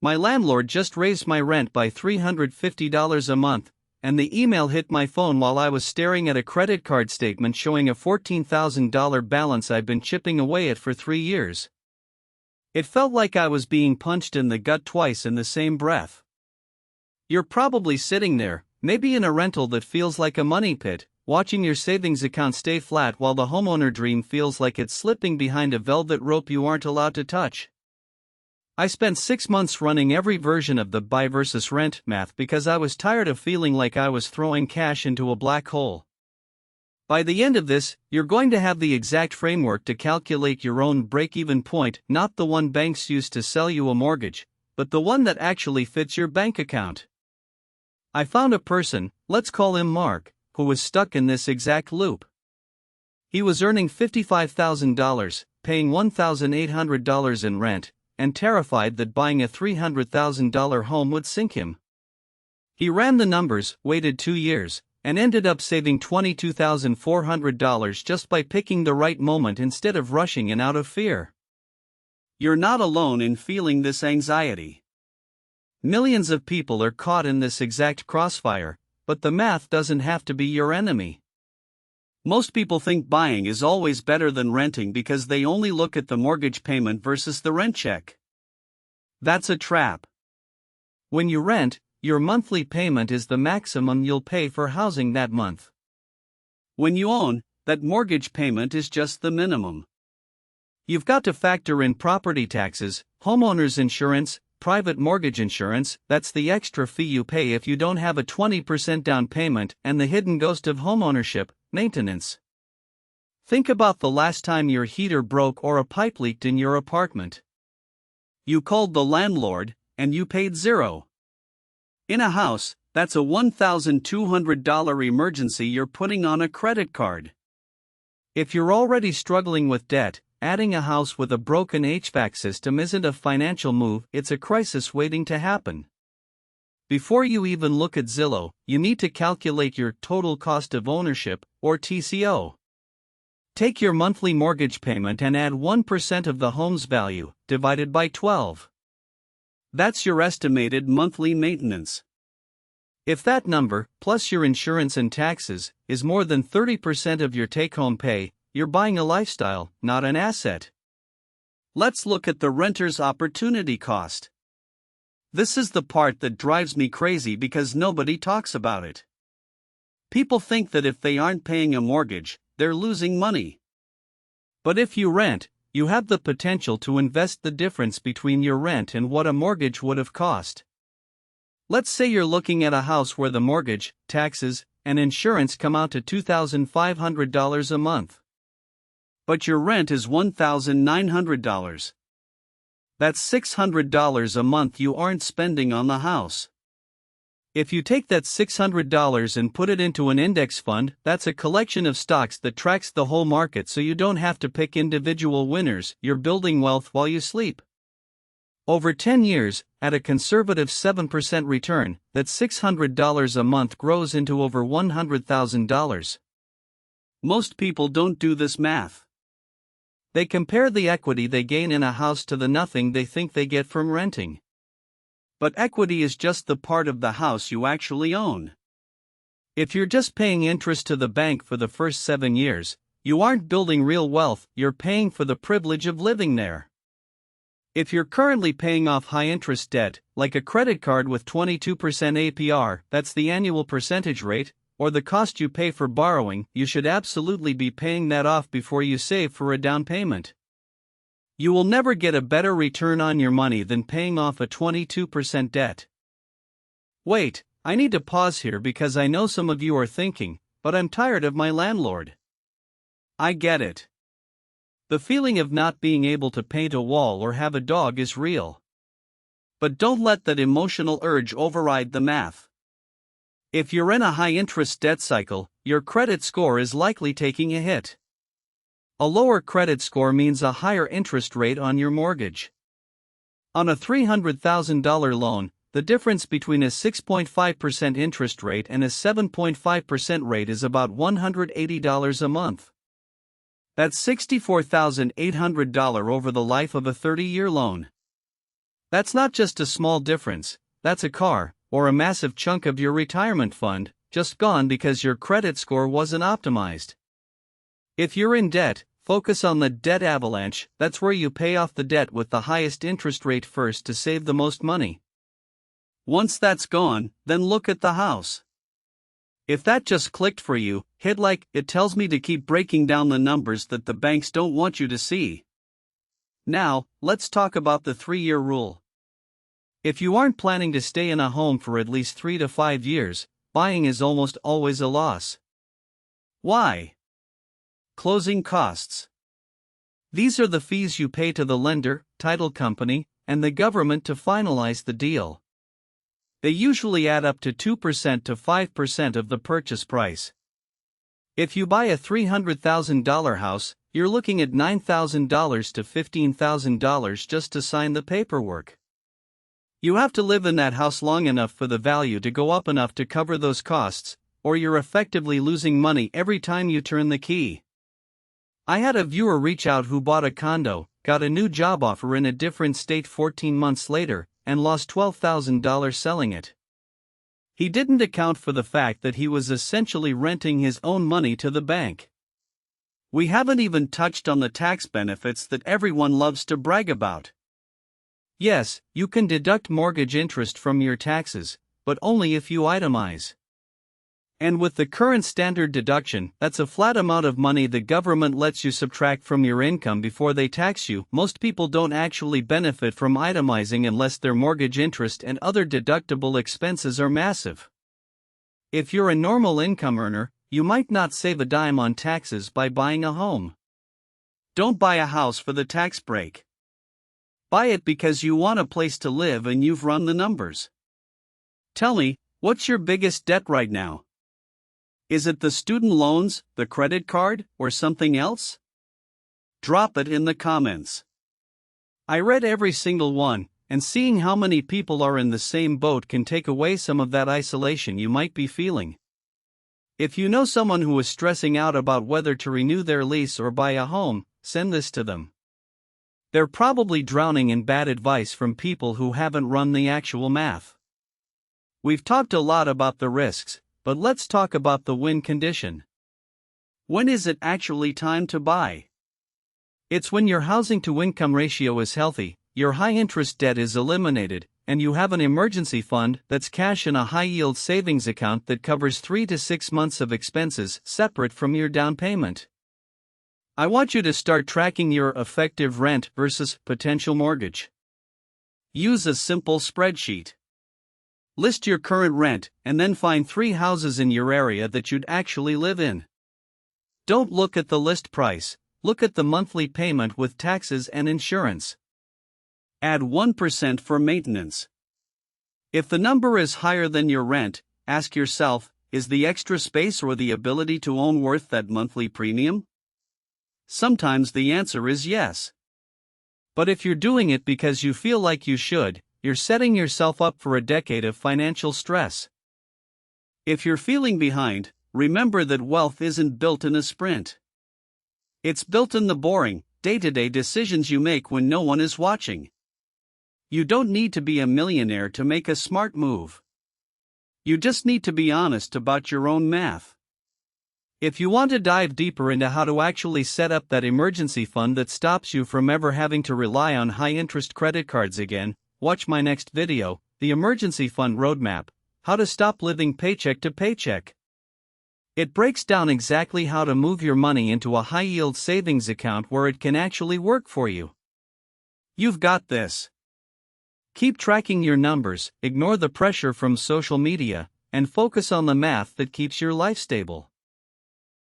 My landlord just raised my rent by $350 a month, and the email hit my phone while I was staring at a credit card statement showing a $14,000 balance I've been chipping away at for 3 years. It felt like I was being punched in the gut twice in the same breath. You're probably sitting there, maybe in a rental that feels like a money pit, watching your savings account stay flat while the homeowner dream feels like it's slipping behind a velvet rope you aren't allowed to touch. I spent 6 months running every version of the buy versus rent math because I was tired of feeling like I was throwing cash into a black hole. By the end of this, you're going to have the exact framework to calculate your own break-even point, not the one banks use to sell you a mortgage, but the one that actually fits your bank account. I found a person, let's call him Mark, who was stuck in this exact loop. He was earning $55,000, paying $1,800 in rent, and terrified that buying a $300,000 home would sink him. He ran the numbers, waited 2 years, and ended up saving $22,400 just by picking the right moment instead of rushing in out of fear. You're not alone in feeling this anxiety. Millions of people are caught in this exact crossfire, but the math doesn't have to be your enemy. Most people think buying is always better than renting because they only look at the mortgage payment versus the rent check. That's a trap. When you rent, your monthly payment is the maximum you'll pay for housing that month. When you own, that mortgage payment is just the minimum. You've got to factor in property taxes, homeowners insurance, private mortgage insurance, that's the extra fee you pay if you don't have a 20% down payment, and the hidden ghost of homeownership, maintenance. Think about the last time your heater broke or a pipe leaked in your apartment. You called the landlord, and you paid $0. In a house, that's a $1,200 emergency you're putting on a credit card. If you're already struggling with debt, adding a house with a broken HVAC system isn't a financial move, it's a crisis waiting to happen. Before you even look at Zillow, you need to calculate your total cost of ownership, or TCO. Take your monthly mortgage payment and add 1% of the home's value, divided by 12. That's your estimated monthly maintenance. If that number, plus your insurance and taxes, is more than 30% of your take-home pay, you're buying a lifestyle, not an asset. Let's look at the renter's opportunity cost. This is the part that drives me crazy because nobody talks about it. People think that if they aren't paying a mortgage, they're losing money. But if you rent, you have the potential to invest the difference between your rent and what a mortgage would have cost. Let's say you're looking at a house where the mortgage, taxes, and insurance come out to $2,500 a month. But your rent is $1,900. That's $600 a month you aren't spending on the house. If you take that $600 and put it into an index fund, that's a collection of stocks that tracks the whole market so you don't have to pick individual winners, you're building wealth while you sleep. Over 10 years, at a conservative 7% return, that $600 a month grows into over $100,000. Most people don't do this math. They compare the equity they gain in a house to the nothing they think they get from renting. But equity is just the part of the house you actually own. If you're just paying interest to the bank for the first 7 years, you aren't building real wealth, you're paying for the privilege of living there. If you're currently paying off high-interest debt, like a credit card with 22% APR, that's the annual percentage rate, or the cost you pay for borrowing, you should absolutely be paying that off before you save for a down payment. You will never get a better return on your money than paying off a 22% debt. Wait, I need to pause here because I know some of you are thinking, but I'm tired of my landlord. I get it. The feeling of not being able to paint a wall or have a dog is real. But don't let that emotional urge override the math. If you're in a high-interest debt cycle, your credit score is likely taking a hit. A lower credit score means a higher interest rate on your mortgage. On a $300,000 loan, the difference between a 6.5% interest rate and a 7.5% rate is about $180 a month. That's $64,800 over the life of a 30-year loan. That's not just a small difference, that's a car, or a massive chunk of your retirement fund, just gone because your credit score wasn't optimized. If you're in debt, focus on the debt avalanche. That's where you pay off the debt with the highest interest rate first to save the most money. Once that's gone, then look at the house. If that just clicked for you, hit like. It tells me to keep breaking down the numbers that the banks don't want you to see. Now, let's talk about the 3-year rule. If you aren't planning to stay in a home for at least 3 to 5 years, buying is almost always a loss. Why? Closing costs. These are the fees you pay to the lender, title company, and the government to finalize the deal. They usually add up to 2% to 5% of the purchase price. If you buy a $300,000 house, you're looking at $9,000 to $15,000 just to sign the paperwork. You have to live in that house long enough for the value to go up enough to cover those costs, or you're effectively losing money every time you turn the key. I had a viewer reach out who bought a condo, got a new job offer in a different state 14 months later, and lost $12,000 selling it. He didn't account for the fact that he was essentially renting his own money to the bank. We haven't even touched on the tax benefits that everyone loves to brag about. Yes, you can deduct mortgage interest from your taxes, but only if you itemize. And with the current standard deduction, that's a flat amount of money the government lets you subtract from your income before they tax you. Most people don't actually benefit from itemizing unless their mortgage interest and other deductible expenses are massive. If you're a normal income earner, you might not save a dime on taxes by buying a home. Don't buy a house for the tax break. Buy it because you want a place to live and you've run the numbers. Tell me, what's your biggest debt right now? Is it the student loans, the credit card, or something else? Drop it in the comments. I read every single one, and seeing how many people are in the same boat can take away some of that isolation you might be feeling. If you know someone who is stressing out about whether to renew their lease or buy a home, send this to them. They're probably drowning in bad advice from people who haven't run the actual math. We've talked a lot about the risks, but let's talk about the win condition. When is it actually time to buy? It's when your housing to income ratio is healthy, your high interest debt is eliminated, and you have an emergency fund that's cash in a high yield savings account that covers 3 to 6 months of expenses separate from your down payment. I want you to start tracking your effective rent versus potential mortgage. Use a simple spreadsheet. List your current rent, and then find 3 houses in your area that you'd actually live in. Don't look at the list price, look at the monthly payment with taxes and insurance. Add 1% for maintenance. If the number is higher than your rent, ask yourself, is the extra space or the ability to own worth that monthly premium? Sometimes the answer is yes. But if you're doing it because you feel like you should, you're setting yourself up for a decade of financial stress. If you're feeling behind, remember that wealth isn't built in a sprint. It's built in the boring, day-to-day decisions you make when no one is watching. You don't need to be a millionaire to make a smart move. You just need to be honest about your own math. If you want to dive deeper into how to actually set up that emergency fund that stops you from ever having to rely on high-interest credit cards again, watch my next video, The Emergency Fund Roadmap, How to Stop Living Paycheck to Paycheck. It breaks down exactly how to move your money into a high-yield savings account where it can actually work for you. You've got this. Keep tracking your numbers, ignore the pressure from social media, and focus on the math that keeps your life stable.